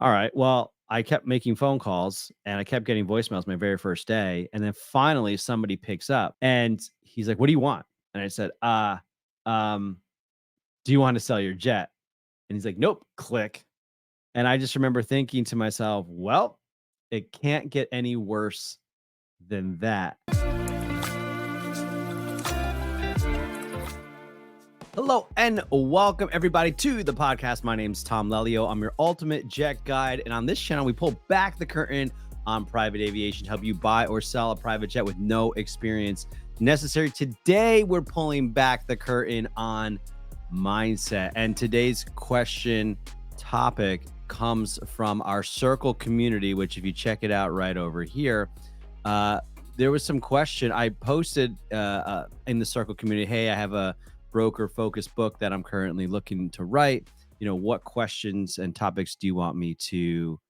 All right. Well, I kept making phone calls and I kept getting voicemails my very first day. And then finally somebody picks up and he's like, "What do you want?" And I said, um, do you want to sell your jet?" And he's like, "Nope." Click. And I just remember thinking to myself, well, it can't get any worse than that. Hello and welcome everybody to the podcast. My name's Tom Lelio. I'm your ultimate jet guide. And on this channel, we pull back the curtain on private aviation to help you buy or sell a private jet with no experience necessary. Today, we're pulling back the curtain on mindset. And today's question topic comes from our circle community, which if you check it out right over here, there was some question I posted in the circle community. Hey, I have a broker focused book that I'm currently looking to write. What questions and topics do you want me to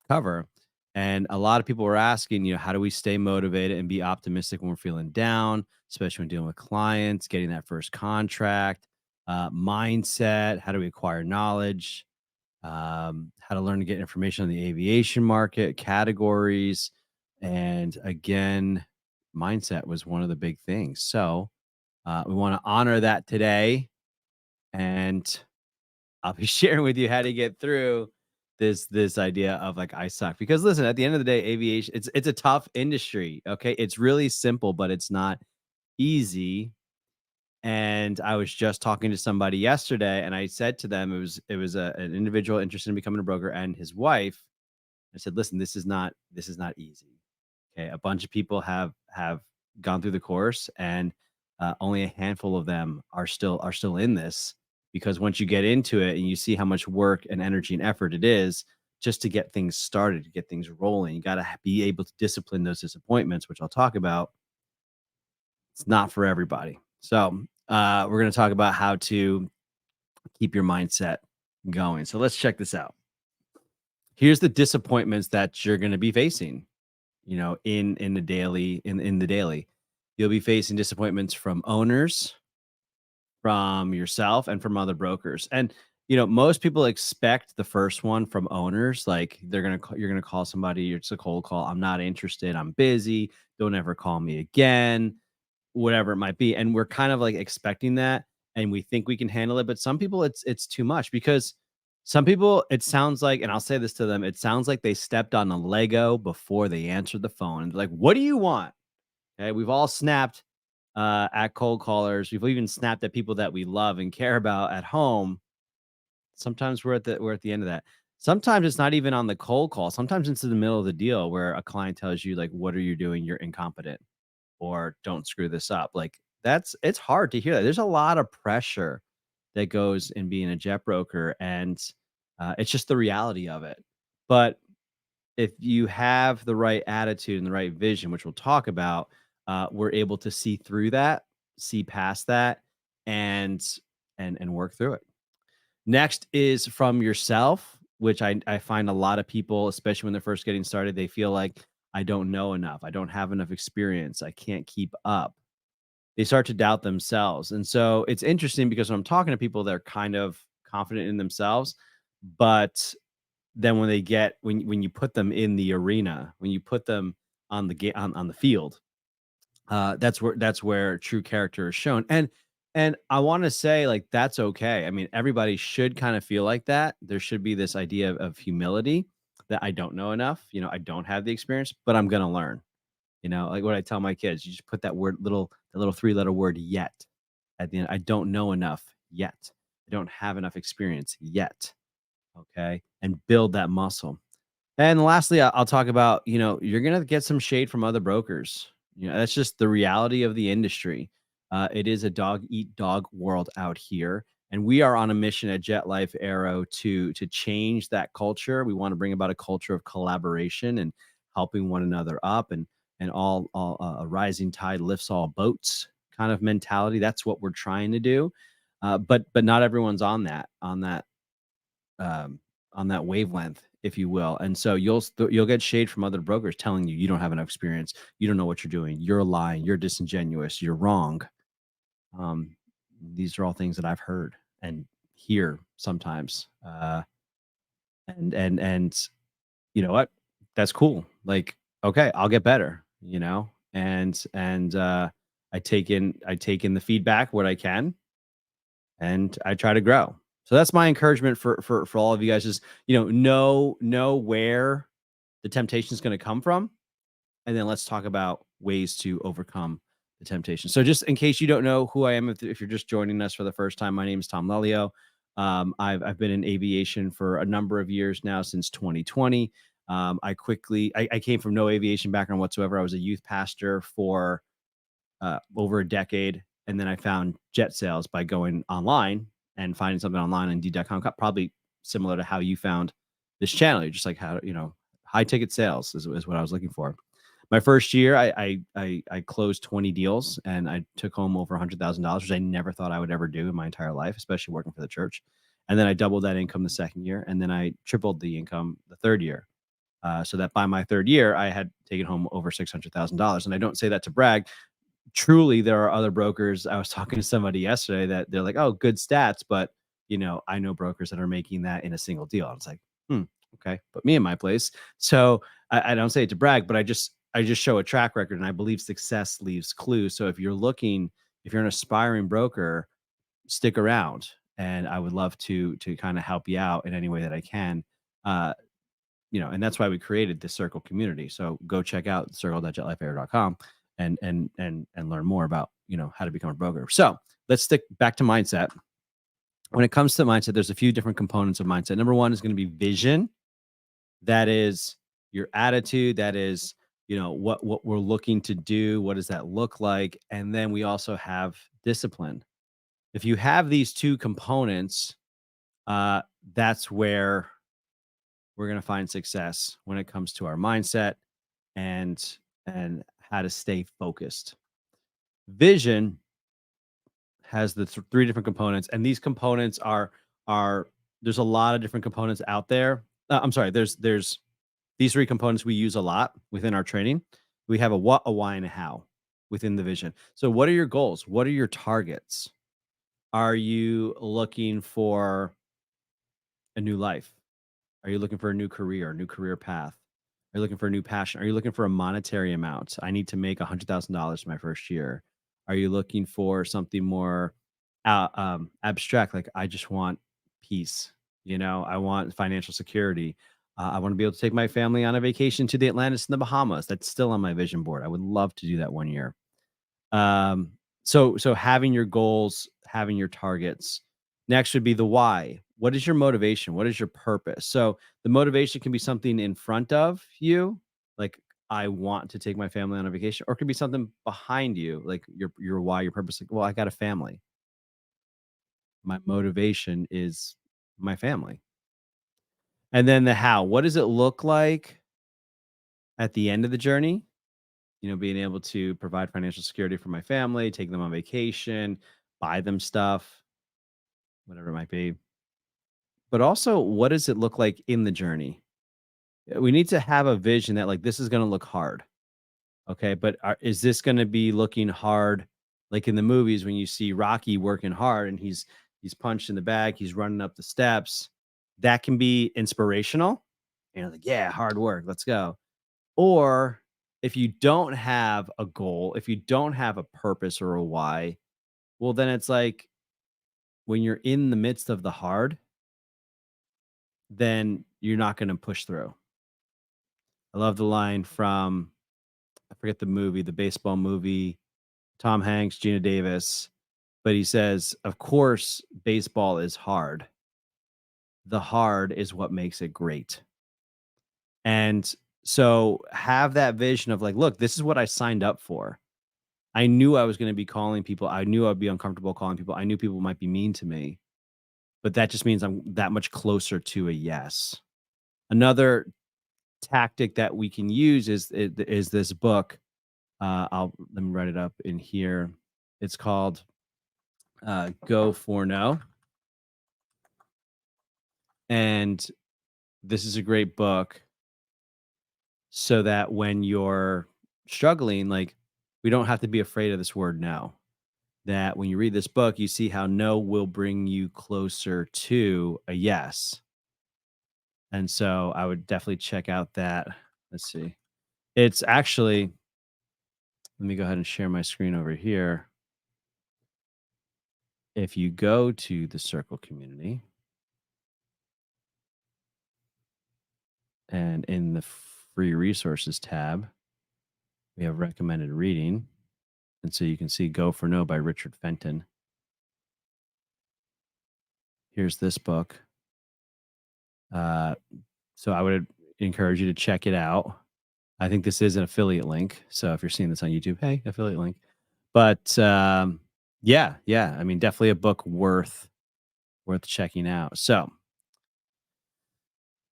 cover? And a lot of people were asking, how do we stay motivated and be optimistic when we're feeling down, especially when dealing with clients, getting that first contract, mindset, how do we acquire knowledge, how to learn to get information on the aviation market, categories. And again, mindset was one of the big things. So we want to honor that today. And I'll be sharing with you how to get through this idea of like I suck. Because listen, at the end of the day, aviation, it's a tough industry. Okay. It's really simple, but it's not easy. And I was just talking to somebody yesterday, and I said to them, it was an individual interested in becoming a broker and his wife. I said, listen, this is not easy. Okay. A bunch of people have gone through the course, and only a handful of them are still in this, because once you get into it and you see how much work and energy and effort it is just to get things started, to get things rolling, you got to be able to discipline those disappointments, which I'll talk about. It's not for everybody. So we're going to talk about how to keep your mindset going. So let's check this out. Here's the disappointments that you're going to be facing, in the daily. You'll be facing disappointments from owners, from yourself, and from other brokers. And most people expect the first one from owners, like you're gonna call somebody, it's a cold call. I'm not interested. I'm busy. Don't ever call me again, whatever it might be. And we're kind of like expecting that, and we think we can handle it. But some people, it's too much, because some people, it sounds like, and I'll say this to them, it sounds like they stepped on a Lego before they answered the phone. And they're like, "What do you want?" Okay, we've all snapped at cold callers. We've even snapped at people that we love and care about at home. Sometimes we're at the end of that. Sometimes it's not even on the cold call. Sometimes it's in the middle of the deal where a client tells you like, "What are you doing? You're incompetent," or "Don't screw this up." Like it's hard to hear that. There's a lot of pressure that goes in being a jet broker, and it's just the reality of it. But if you have the right attitude and the right vision, which we'll talk about, we're able to see through that, see past that, and and work through it. Next is from yourself, which I find a lot of people, especially when they're first getting started, they feel like I don't know enough, I don't have enough experience, I can't keep up. They start to doubt themselves, and so it's interesting because when I'm talking to people, they're kind of confident in themselves, but then when you put them in the arena, when you put them on on the field, that's where true character is shown. And I want to say, like, that's okay. I mean, everybody should kind of feel like that. There should be this idea of humility, that I don't know enough. I don't have the experience, but I'm gonna learn. Like what I tell my kids, you just put that little 3-letter word "yet" at the end. I don't know enough yet. I don't have enough experience yet. Okay, and build that muscle. And lastly, I'll talk about, you're gonna get some shade from other brokers. That's just the reality of the industry. It is a dog eat dog world out here, and we are on a mission at Jet Life Aero to change that culture. We want to bring about a culture of collaboration and helping one another up, and all a rising tide lifts all boats kind of mentality. That's what we're trying to do. But not everyone's um, on that wavelength, if you will. And so you'll get shade from other brokers telling you don't have enough experience, you don't know what you're doing, you're lying, you're disingenuous, you're wrong. Um, these are all things that I've heard and hear sometimes. And you know what? That's cool. Like, okay, I'll get better, and I take in the feedback what I can, and I try to grow. So that's my encouragement for all of you guys is, know where the temptation is going to come from, and then let's talk about ways to overcome the temptation. So, just in case you don't know who I am, if you're just joining us for the first time, my name is Tom Lelio. I've been in aviation for a number of years now, since 2020. I came from no aviation background whatsoever. I was a youth pastor for over a decade, and then I found jet sales by going online and finding something online on Indeed.com. Probably similar to how you found this channel. You're just like, how high ticket sales is what I was looking for. My first year, I closed 20 deals, and I took home over $100,000, which I never thought I would ever do in my entire life, especially working for the church. And then I doubled that income the second year, and then I tripled the income the third year. So that by my third year, I had taken home over $600,000. And I don't say that to brag. Truly, there are other brokers. I was talking to somebody yesterday that they're like, "Oh, good stats," but I know brokers that are making that in a single deal. I was like, "Hmm, okay, put me in my place." So I don't say it to brag, but I just show a track record, and I believe success leaves clues. So if you're an aspiring broker, stick around, and I would love to kind of help you out in any way that I can. Uh, and that's why we created this circle community. So go check out circle.jetlifeair.com and learn more about, how to become a broker. So let's stick back to mindset. When it comes to mindset, there's a few different components of mindset. Number one is going to be vision. That is your attitude. That is, what we're looking to do. What does that look like? And then we also have discipline. If you have these two components, uh, that's where we're going to find success when it comes to our mindset and and how to stay focused. Vision has the three different components, and these components are there's a lot of different components out there. I'm sorry, there's these three components we use a lot within our training. We have a what, a why, and a how within the vision. So, what are your goals? What are your targets? Are you looking for a new life? Are you looking for a new career, a new career path? Are you looking for a new passion? Are you looking for a monetary amount? I need to make $100,000 my first year. Are you looking for something more abstract? Like, I just want peace. I want financial security. I want to be able to take my family on a vacation to the Atlantis and the Bahamas. That's still on my vision board. I would love to do that one year. So having your goals, having your targets. Next would be the why. What is your motivation? What is your purpose? So the motivation can be something in front of you, like, I want to take my family on a vacation, or it could be something behind you, like your why, your purpose. Like, well, I got a family. My motivation is my family. And then the how. What does it look like at the end of the journey? Being able to provide financial security for my family, take them on vacation, buy them stuff, whatever it might be. But also, what does it look like in the journey? We need to have a vision that, like, this is going to look hard. Okay. But is this going to be looking hard like in the movies when you see Rocky working hard and he's punched in the bag, he's running up the steps? That can be inspirational. Like, yeah, hard work. Let's go. Or if you don't have a goal, if you don't have a purpose or a why, well, then it's like when you're in the midst of the hard, then you're not going to push through. I love the line from, I forget the movie, the baseball movie, Tom Hanks, Gina Davis, but he says, "Of course, baseball is hard. The hard is what makes it great." And so have that vision of like, look, this is what I signed up for. I knew I was going to be calling people. I knew I'd be uncomfortable calling people. I knew people might be mean to me, but that just means I'm that much closer to a yes. Another tactic that we can use is this book. Let me write it up in here. It's called Go for No, and this is a great book so that when you're struggling, like, we don't have to be afraid of this word no. That when you read this book, you see how no will bring you closer to a yes. And so I would definitely check out that. Let's see. It's actually, let me go ahead and share my screen over here. If you go to the Circle community and in the free resources tab, we have recommended reading. And so you can see Go for No by Richard Fenton. Here's this book. Uh, so I would encourage you to check it out. I think this is an affiliate link. So if you're seeing this on YouTube, hey, affiliate link. But yeah. I mean, definitely a book worth checking out. So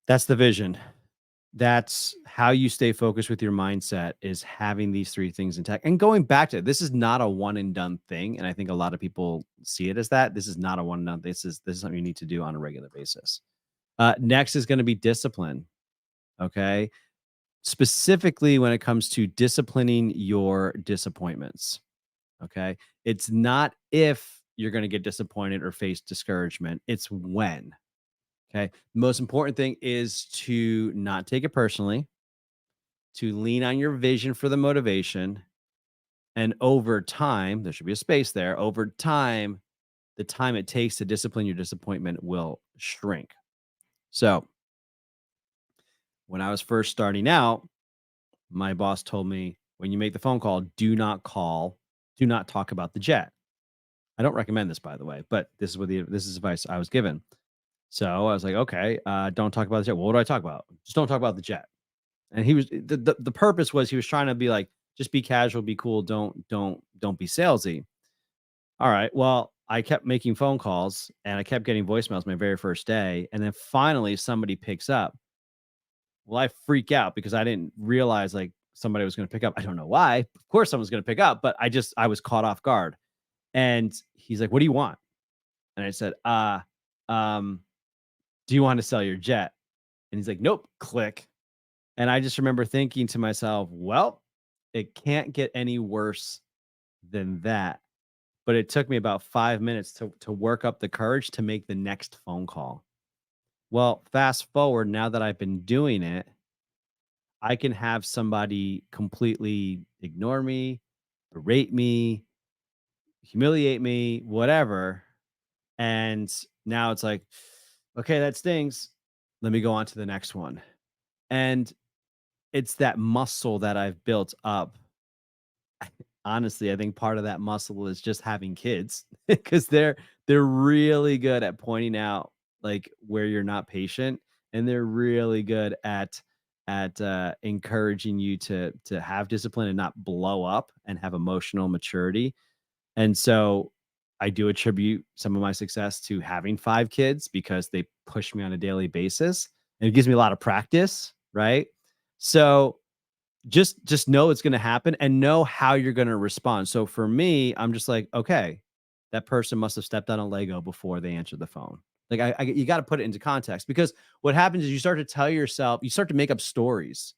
that's the vision. That's how you stay focused with your mindset is having these three things intact. And going back to it, this is not a one and done thing. And I think a lot of people see it as that. This is not a one and done. This is something you need to do on a regular basis. Next is going to be discipline. Okay. Specifically when it comes to disciplining your disappointments. Okay. It's not if you're going to get disappointed or face discouragement, it's when. Okay. The most important thing is to not take it personally, to lean on your vision for the motivation. And over time, there should be a space there. Over time, the time it takes to discipline your disappointment will shrink. So, when I was first starting out, my boss told me when you make the phone call, do not talk about the jet. I don't recommend this, by the way, but this is advice I was given. So I was like, okay, don't talk about the jet. Well, what do I talk about? Just don't talk about the jet. And he was the purpose was he was trying to be like, just be casual, be cool, don't be salesy. All right. Well, I kept making phone calls and I kept getting voicemails my very first day. And then finally somebody picks up. Well, I freak out because I didn't realize like somebody was going to pick up. I don't know why. Of course someone's going to pick up, but I was caught off guard. And he's like, "What do you want?" And I said, um, do you want to sell your jet?" And he's like, "Nope." Click. And I just remember thinking to myself, well, it can't get any worse than that. But it took me about 5 minutes to work up the courage to make the next phone call. Well, fast forward, now that I've been doing it, I can have somebody completely ignore me, berate me, humiliate me, whatever. And now it's like, okay, that stings. Let me go on to the next one. And it's that muscle that I've built up. Honestly, I think part of that muscle is just having kids because they're really good at pointing out like where you're not patient, and they're really good at encouraging you to have discipline and not blow up and have emotional maturity. And so I do attribute some of my success to having 5 kids because they push me on a daily basis and it gives me a lot of practice, right? So just know it's gonna happen and know how you're gonna respond. So for me, I'm just like, "Okay, that person must have stepped on a Lego before they answered the phone." Like, I you gotta put it into context because what happens is you start to tell yourself you start to make up stories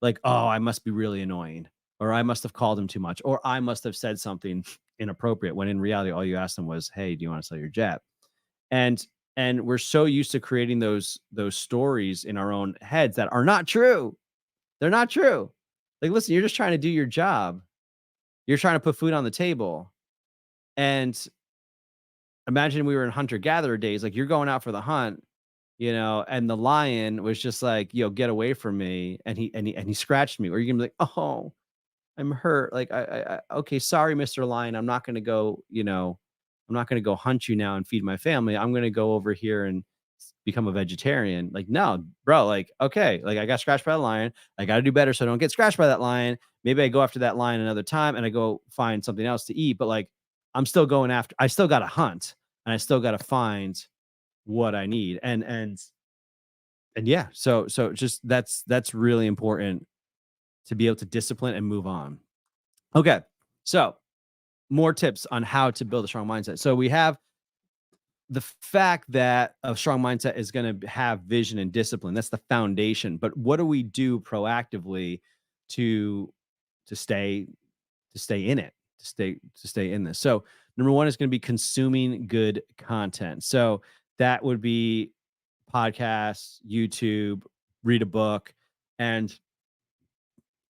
like, "Oh, I must be really annoying," or "I must have called him too much," or "I must have said something inappropriate," when in reality, all you asked them was, "Hey, do you wanna sell your jet?" And and we're so used to creating those stories in our own heads that are not true. They're not true. Like, listen, you're just trying to do your job. You're trying to put food on the table. And imagine we were in hunter gatherer days, like you're going out for the hunt, and the lion was just like, get away from me. And he scratched me. Or you're gonna be like, oh, I'm hurt. Like, okay, sorry, Mr. Lion. I'm not gonna go hunt you now and feed my family. I'm gonna go over here and become a vegetarian. Like, no, bro, like, okay, like I got scratched by the lion. I gotta do better so I don't get scratched by that lion. Maybe I go after that lion another time and I go find something else to eat. But like I'm still going after I still gotta hunt and I still gotta find what I need. And yeah, so just that's really important to be able to discipline and move on. Okay. So more tips on how to build a strong mindset. So we have the fact that a strong mindset is going to have vision and discipline. That's the foundation. But what do we do proactively to to stay to stay in it, to stay in this? So number one is going to be consuming good content. So that would be podcasts, YouTube, read a book. And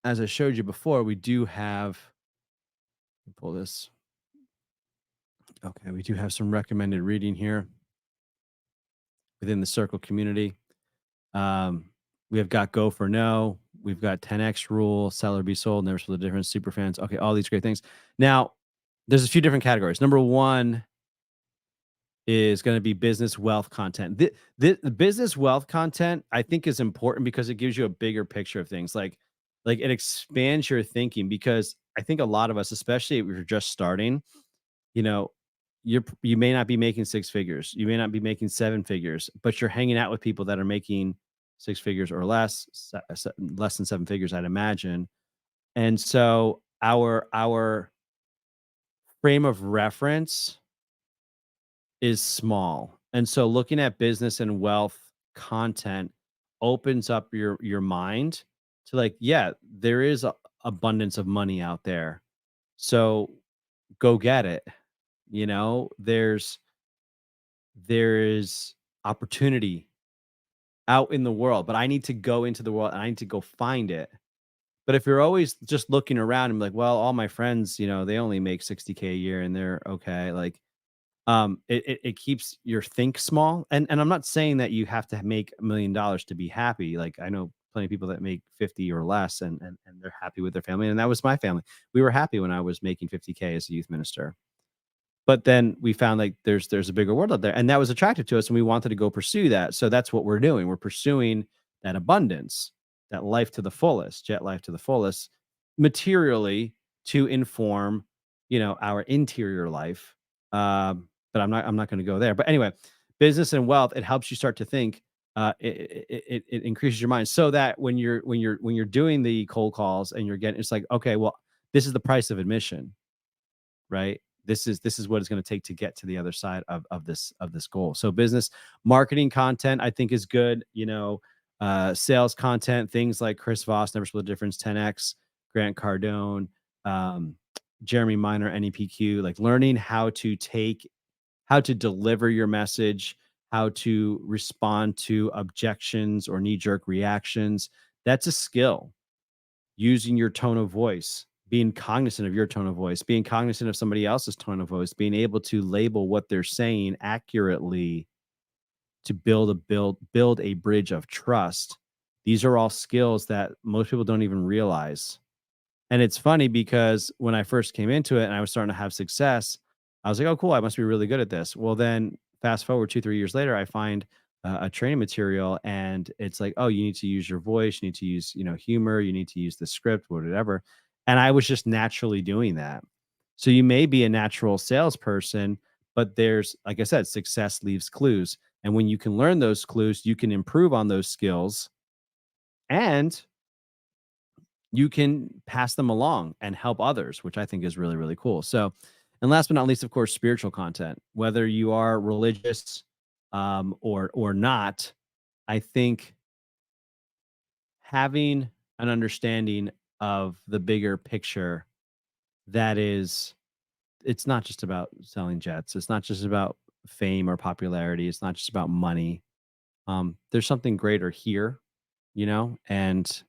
as I showed you before, we do have, let me pull this. Okay, we do have some recommended reading here within the Circle community. Um, we have got Go for No. We've got 10X Rule, Sell or Be Sold, Never Split the Difference, Super Fans. Okay, all these great things. Now, there's a few different categories. Number one is going to be business wealth content. The business wealth content, I think, is important because it gives you a bigger picture of things. Like it expands your thinking because I think a lot of us, especially if you're just starting, you know, you may not be making six figures, you may not be making seven figures, but you're hanging out with people that are making six figures or less, less than seven figures, I'd imagine. And so our frame of reference is small. And so looking at business and wealth content opens up your mind to like, yeah, there is abundance of money out there. So go get it. There is opportunity out in the world, but I need to go into the world and I need to go find it. But if you're always just looking around and be like, well, all my friends, they only make 60K a year and they're okay. Like, it keeps your think small. And I'm not saying that you have to make $1 million to be happy. Like I know plenty of people that make 50 or less and they're happy with their family. And that was my family. We were happy when I was making 50K as a youth minister. But then we found like there's a bigger world out there, and that was attractive to us, and we wanted to go pursue that. So that's what we're doing. We're pursuing that abundance, that life to the fullest, jet life to the fullest, materially to inform, our interior life. But I'm not going to go there. But anyway, business and wealth, it helps you start to think. It increases your mind so that when you're doing the cold calls and you're getting, it's like, okay, well, this is the price of admission, right? This is what it's going to take to get to the other side of this goal. So business marketing content, I think, is good. Sales content, things like Chris Voss, Never Split the Difference, 10X, Grant Cardone, um, Jeremy Miner, NEPQ, like learning how to deliver your message, how to respond to objections or knee-jerk reactions. That's a skill. Using your tone of voice, being cognizant of your tone of voice, being cognizant of somebody else's tone of voice, being able to label what they're saying accurately to build a bridge of trust. These are all skills that most people don't even realize. And it's funny because when I first came into it and I was starting to have success, I was like, oh, cool, I must be really good at this. Well, then fast forward 2, 3 years later, I find a training material and it's like, oh, you need to use your voice, you need to use, humor, you need to use the script, whatever. And I was just naturally doing that. So you may be a natural salesperson, but there's, like I said, success leaves clues. And when you can learn those clues, you can improve on those skills and you can pass them along and help others, which I think is really, really cool. So, and last but not least, of course, spiritual content. Whether you are religious or not, I think having an understanding of the bigger picture, that is, it's not just about selling jets. It's not just about fame or popularity. It's not just about money. There's something greater here, and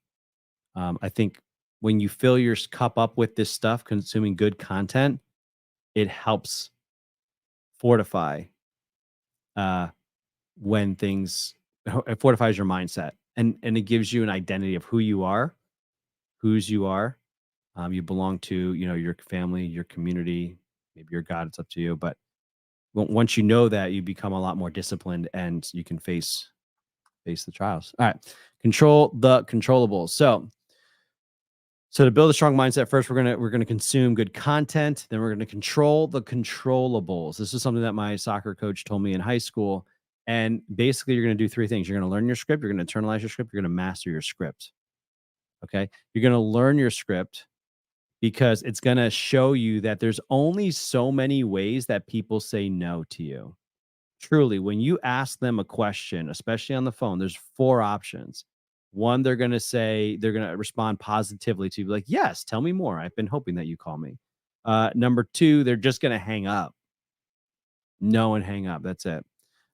I think when you fill your cup up with this stuff, consuming good content, it helps fortify uh, when things it fortifies your mindset, and it gives you an identity of who you are, whose you are. You belong to, your family, your community, maybe your God. It's up to you. But once you know that, you become a lot more disciplined, and you can face the trials. All right, control the controllables. So to build a strong mindset, first we're gonna consume good content. Then we're gonna control the controllables. This is something that my soccer coach told me in high school. And basically, you're gonna do three things. You're gonna learn your script. You're gonna internalize your script. You're gonna master your script. Okay. You're gonna learn your script because it's gonna show you that there's only so many ways that people say no to you. Truly, when you ask them a question, especially on the phone, there's four options. One, they're going to say, they're going to respond positively to you, like, yes, tell me more. I've been hoping that you call me. Number two, they're just going to hang up. No and hang up. That's it.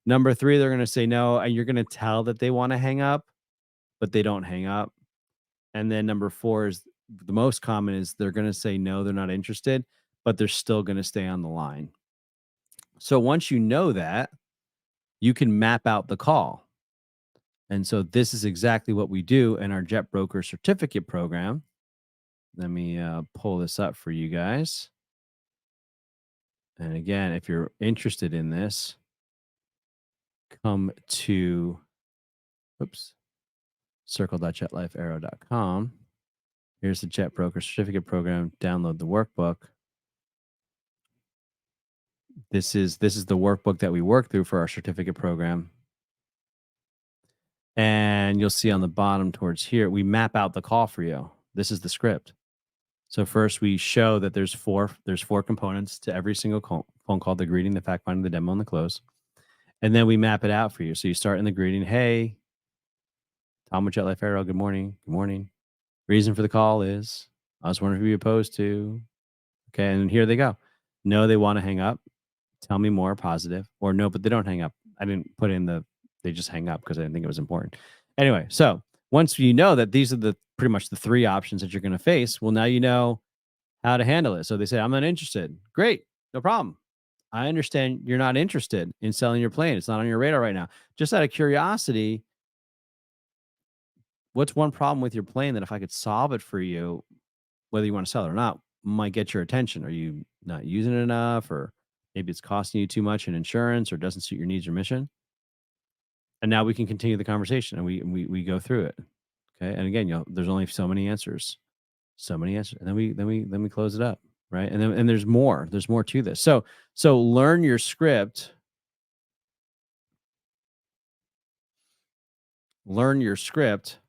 Number 3, they're gonna say no, and you're gonna tell that they wanna hang up, but they don't hang up. And then number 4 is the most common is they're gonna say no, they're not interested, but they're still gonna stay on the line. So once you know that, you can map out the call. And so this is exactly what we do in our Jet Broker Certificate program. Let me pull this up for you guys. And again, if you're interested in this, come to oops, circle.jetlifearrow.com. Here's the Jet Broker Certificate program. Download the workbook. This is the workbook that we work through for our certificate program. And you'll see on the bottom towards here, we map out the call for you. This is the script. So first we show that there's four components to every single phone call: the greeting, the fact finding, the demo, and the close. And then we map it out for you. So you start in the greeting. Hey, Tom with Jet Life Arrow. Good morning. Good morning. Reason for the call is I was wondering who you opposed to. Okay. And here they go. No, they want to hang up. Tell me more, positive. Or no, but they don't hang up. I didn't put in they just hang up because I didn't think it was important. Anyway, so once you know that these are the pretty much the 3 options that you're going to face, well, now you know how to handle it. So they say, I'm not interested. Great. No problem. I understand you're not interested in selling your plane. It's not on your radar right now. Just out of curiosity, what's one problem with your plane that if I could solve it for you, whether you want to sell it or not, might get your attention? Are you not using it enough, or maybe it's costing you too much in insurance, or doesn't suit your needs or mission? And now we can continue the conversation, and we go through it. Okay. And again, there's only so many answers, and then we close it up. Right. And there's more to this. So learn your script, learn your script.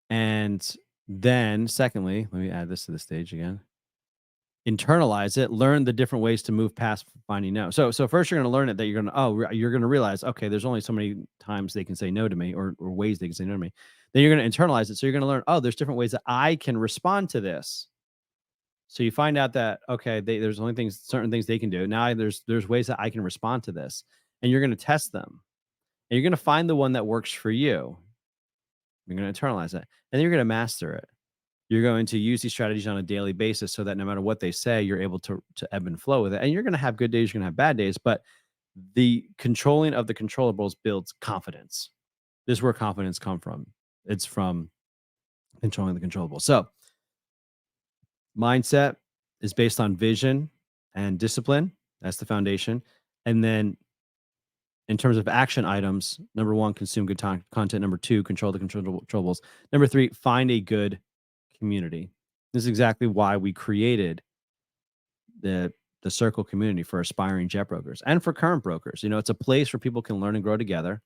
And then secondly, let me add this to the stage again. Internalize it, learn the different ways to move past finding no. So first you're going to learn it that you're going to realize, okay, there's only so many times they can say no to me, or ways they can say no to me. Then you're going to internalize it. So you're going to learn, oh, there's different ways that I can respond to this. So you find out that, okay, there's only certain things they can do. Now there's ways that I can respond to this, and you're going to test them, and you're going to find the one that works for you. You're going to internalize it, and then you're going to master it. You're going to use these strategies on a daily basis so that no matter what they say, you're able to ebb and flow with it. And you're going to have good days, you're going to have bad days, but the controlling of the controllables builds confidence. This is where confidence come from. It's from controlling the controllables. So mindset is based on vision and discipline. That's the foundation. And then in terms of action items, number 1, consume good content. Number 2, control the controllables. Number 3, find a good community. This is exactly why we created the circle community for aspiring jet brokers and for current brokers. It's a place where people can learn and grow together.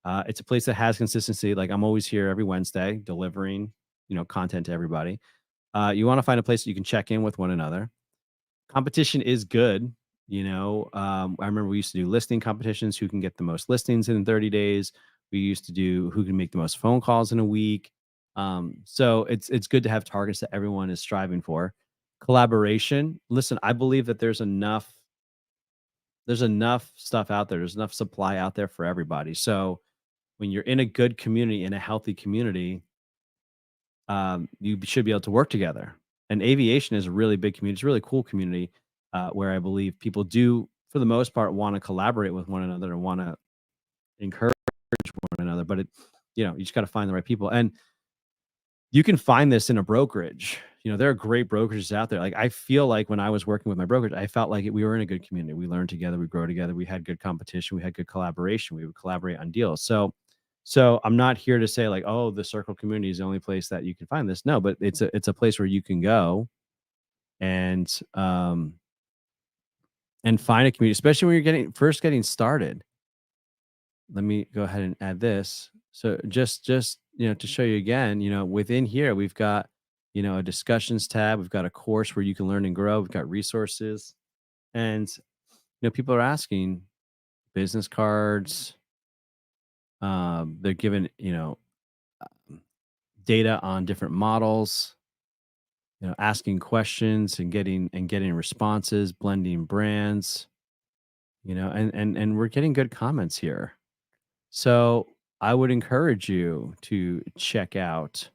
It's a place that has consistency. Like, I'm always here every Wednesday delivering, content to everybody. You want to find a place that you can check in with one another. Competition is good. I remember we used to do listing competitions. Who can get the most listings in 30 days? We used to do who can make the most phone calls in a week. So it's good to have targets that everyone is striving for. Collaboration. Listen, I believe that there's enough stuff out there. There's enough supply out there for everybody. So when you're in a good community, in a healthy community, you should be able to work together. And aviation is a really big community. It's a really cool community, where I believe people do, for the most part, want to collaborate with one another and want to encourage one another. But you just got to find the right people. And you can find this in a brokerage. There are great brokerages out there. Like, I feel like when I was working with my brokerage, I felt like we were in a good community. We learned together, we grow together, we had good competition, we had good collaboration, we would collaborate on deals. So I'm not here to say like, oh, the circle community is the only place that you can find this. No, but it's a place where you can go and find a community, especially when you're getting started. Let me go ahead and add this. So just to show you again, within here we've got a discussions tab. We've got a course where you can learn and grow. We've got resources, and people are asking business cards. They're given data on different models. Asking questions and getting responses, blending brands. and we're getting good comments here. So I would encourage you to check out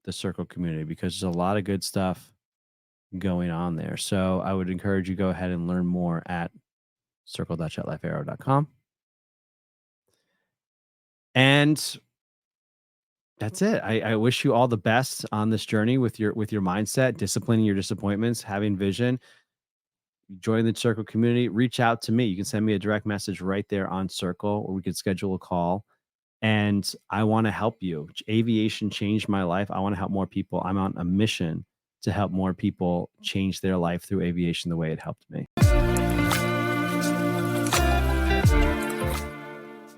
the Circle community because there's a lot of good stuff going on there. So I would encourage you go ahead and learn more at circle.jetlifearrow.com. And that's it. I wish you all the best on this journey with your mindset, disciplining your disappointments, having vision. Join the Circle community. Reach out to me. You can send me a direct message right there on Circle, or we could schedule a call. And I want to help you. Aviation changed my life. I want to help more people. I'm on a mission to help more people change their life through aviation the way it helped me.